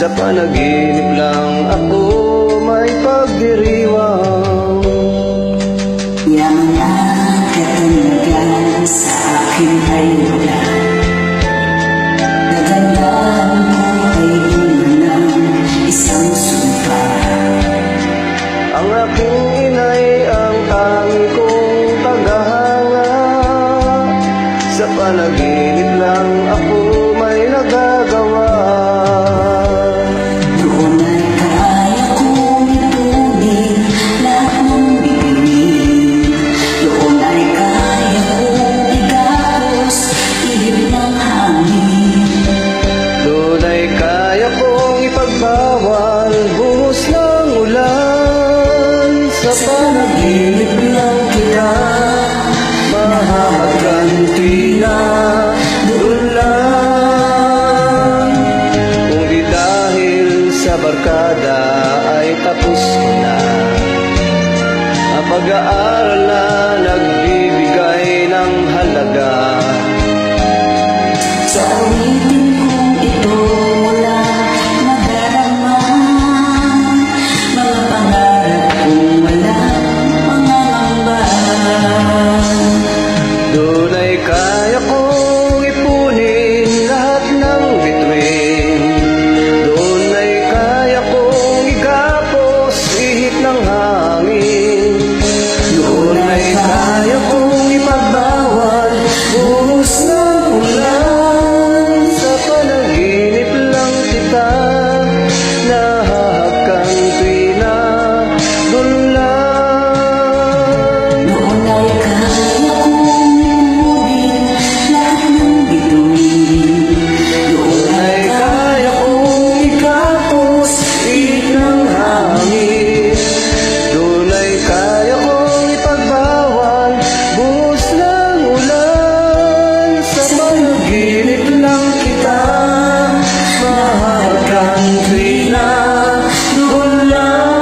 Sa panaginip lang ako may pagdiriwang. Yang mga katanagan sa akin ay wala. Nagandaan mo ay bunga ng isang sumpa. Ang aking inay ang tanging kong tagahanga. Sa panaginip lang ako may nagagawa. Doon ay kaya kong itunin lahat ng bibingin. Doon ay kaya kong igapos ihip ng hangin. Doon ay kaya kong ipagbawal buhos ng ulan. Sa panaginip lang kita mahahaganti na doon lang. Kung di dahil sa barkada ay tapos ko na ang pag-aaral na nagbibigay ng halaga. Sa ulitin kong ito wala madarama. Mga pangarap kong wala pangangamba. Doon ay kaya kong ipunin lahat ng bituin. Doon ay kaya kong igapos ihip ng hangin. Doon ay kaya kong ipagbawal buhos ng ulan. Sa panaginip lang kita nahahaganti na doon lang. Noon ay kaya kong ipunin lahat ng bituin. Doon ay kaya kong ikapos ihip ng hangin. Doon ay kaya kong ipagbawal buhos ng ulan. Sa panaginip lang kita mahahaganti na doon lang.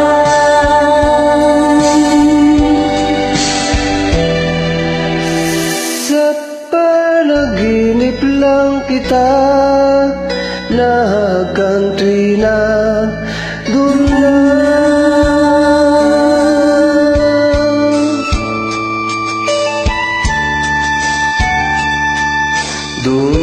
Sa panaginip lang kita nahaganti na doon lang. Doon